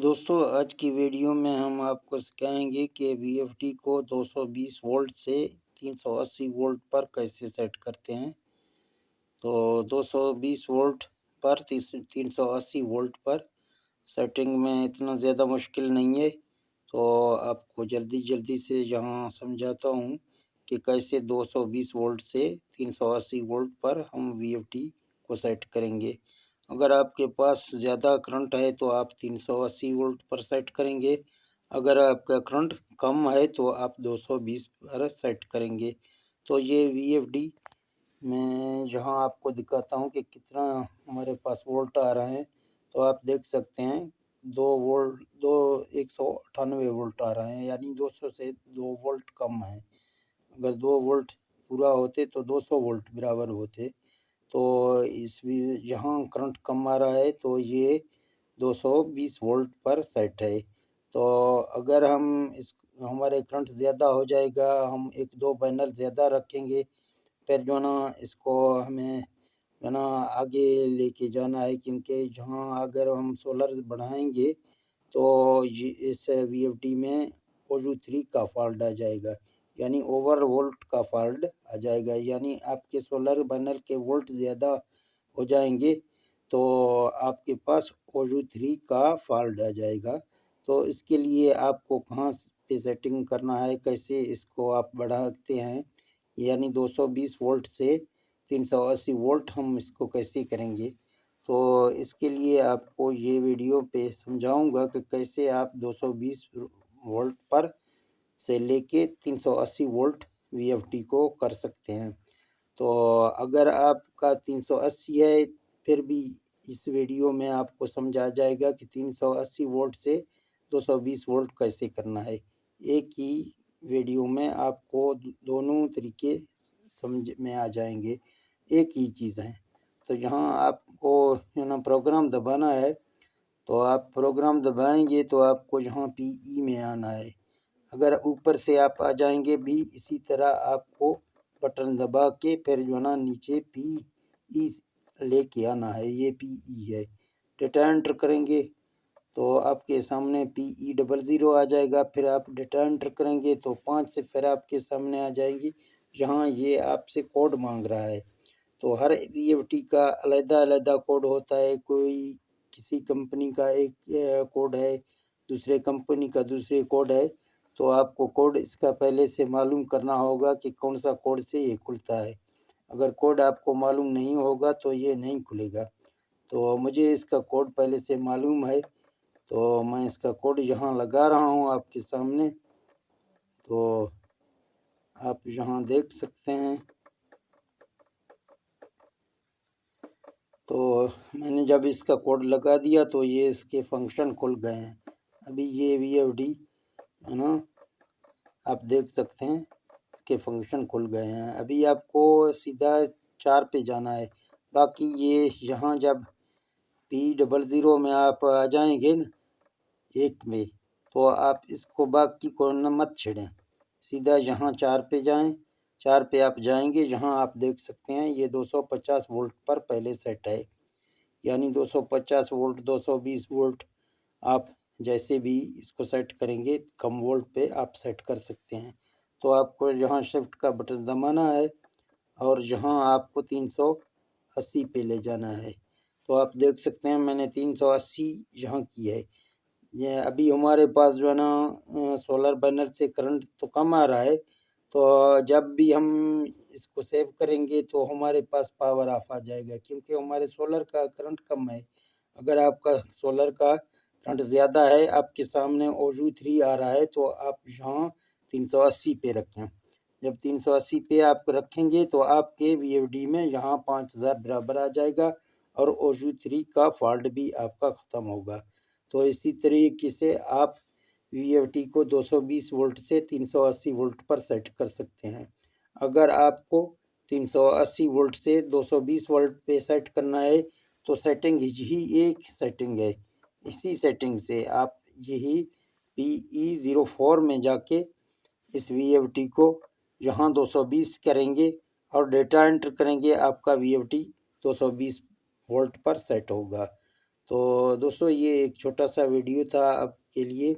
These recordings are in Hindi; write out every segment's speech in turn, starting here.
दोस्तों आज की वीडियो में हम आपको सिखाएंगे कि वीएफडी को 220 वोल्ट से 380 वोल्ट पर कैसे सेट करते हैं। तो 220 वोल्ट पर 380 वोल्ट पर सेटिंग में इतना ज़्यादा मुश्किल नहीं है। तो आपको जल्दी जल्दी से यहाँ समझाता हूँ कि कैसे 220 वोल्ट से 380 वोल्ट पर हम वीएफडी को सेट करेंगे। अगर आपके पास ज़्यादा करंट है तो आप 380 वोल्ट पर सेट करेंगे। अगर आपका करंट कम है तो आप 220 पर सेट करेंगे। तो ये वीएफडी मैं यहाँ आपको दिखाता हूँ कि कितना हमारे पास वोल्ट आ रहा है। तो आप देख सकते हैं 198 वोल्ट आ रहे हैं, यानी 200 से 2 वोल्ट कम है। अगर 2 वोल्ट पूरा होते तो 200 वोल्ट बराबर होते। तो इस भी यहाँ करंट कम आ रहा है तो ये 220 वोल्ट पर सेट है। तो अगर हम इस हमारे करंट ज़्यादा हो जाएगा, हम एक दो बैनर ज़्यादा रखेंगे, फिर जो ना इसको हमें जो ना आगे लेके जाना है, क्योंकि जहाँ अगर हम सोलर बढ़ाएंगे तो ये इस वीएफडी में OU3 का फॉल्ट आ जाएगा, यानी ओवर वोल्ट का फॉल्ट आ जाएगा, यानी आपके सोलर पैनल के वोल्ट ज़्यादा हो जाएंगे तो आपके पास OU3 का फॉल्ट आ जाएगा। तो इसके लिए आपको कहाँ पे सेटिंग करना है, कैसे इसको आप बढ़ाते हैं, यानी 220 वोल्ट से 380 वोल्ट हम इसको कैसे करेंगे। तो इसके लिए आपको ये वीडियो पे समझाऊंगा कि कैसे आप 220 वोल्ट पर से लेके 380 वोल्ट वीएफडी को कर सकते हैं। तो अगर आपका 380 है, फिर भी इस वीडियो में आपको समझा जाएगा कि 380 वोल्ट से 220 वोल्ट कैसे करना है। एक ही वीडियो में आपको दोनों तरीके समझ में आ जाएंगे, एक ही चीज़ है। तो यहाँ आपको प्रोग्राम दबाना है, तो आप प्रोग्राम दबाएंगे तो आपको यहाँ PE में आना है। अगर ऊपर से आप आ जाएंगे भी इसी तरह आपको बटन दबा के फिर जो ना नीचे PE लेके आना है, ये PE है। डेटा एंटर करेंगे तो आपके सामने PE00 आ जाएगा। फिर आप डेटा एंटर करेंगे तो 5 से फिर आपके सामने आ जाएंगी, जहाँ ये आपसे कोड मांग रहा है। तो हर वीएफडी का अलग-अलग कोड होता है। कोई किसी कंपनी का एक कोड है, दूसरे कंपनी का दूसरे कोड है। तो आपको कोड इसका पहले से मालूम करना होगा कि कौन सा कोड से ये खुलता है। अगर कोड आपको मालूम नहीं होगा तो ये नहीं खुलेगा। तो मुझे इसका कोड पहले से मालूम है, तो मैं इसका कोड यहाँ लगा रहा हूँ आपके सामने। तो आप यहाँ देख सकते हैं। तो मैंने जब इसका कोड लगा दिया तो ये इसके फंक्शन खुल गए हैं। अभी ये वीएफडी है ना, आप देख सकते हैं इसके फंक्शन खुल गए हैं। अभी आपको सीधा 4 पे जाना है। बाकी ये यहाँ जब P00 में आप आ जाएंगे ना, एक में, तो आप इसको बाकी को न मत छेड़ें, सीधा यहाँ 4 पे जाएं। 4 पे आप जाएंगे, यहाँ आप देख सकते हैं ये 250 वोल्ट पर पहले सेट है, यानी 250 वोल्ट 220 वोल्ट आप जैसे भी इसको सेट करेंगे, कम वोल्ट पे आप सेट कर सकते हैं। तो आपको यहाँ शिफ्ट का बटन दबाना है और यहाँ आपको 380 पे ले जाना है। तो आप देख सकते हैं मैंने 380 यहाँ की है। ये अभी हमारे पास जो है ना सोलर पैनल से करंट तो कम आ रहा है, तो जब भी हम इसको सेव करेंगे तो हमारे पास पावर ऑफ आ जाएगा, क्योंकि हमारे सोलर का करंट कम है। अगर आपका सोलर का करंट ज़्यादा है, आपके सामने OU3 आ रहा है, तो आप यहाँ 380 पे रखें। जब 380 पे आप रखेंगे तो आपके वीएफडी में यहाँ 5000 बराबर आ जाएगा और OU3 का फॉल्ट भी आपका ख़त्म होगा। तो इसी तरीके से आप वीएफडी को 220 वोल्ट से 380 वोल्ट पर सेट कर सकते हैं। अगर आपको 380 वोल्ट से 220 वोल्ट पे सेट करना है तो सेटिंग ही एक सेटिंग है। इसी सेटिंग से आप यही PE04 में जाके इस वीएफडी को यहाँ 220 करेंगे और डेटा एंटर करेंगे, आपका वीएफडी 220 वोल्ट पर सेट होगा। तो दोस्तों ये एक छोटा सा वीडियो था आपके लिए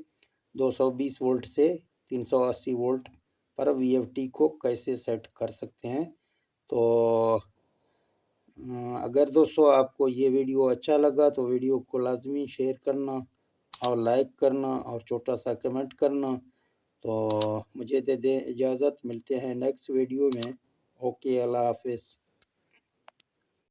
220 वोल्ट से 380 वोल्ट पर वीएफटी को कैसे सेट कर सकते हैं। तो अगर दोस्तों आपको ये वीडियो अच्छा लगा तो वीडियो को लाजमी शेयर करना और लाइक करना और छोटा सा कमेंट करना। तो मुझे दे दें इजाज़त, मिलते हैं नेक्स्ट वीडियो में। ओके, अल्लाह हाफिज़।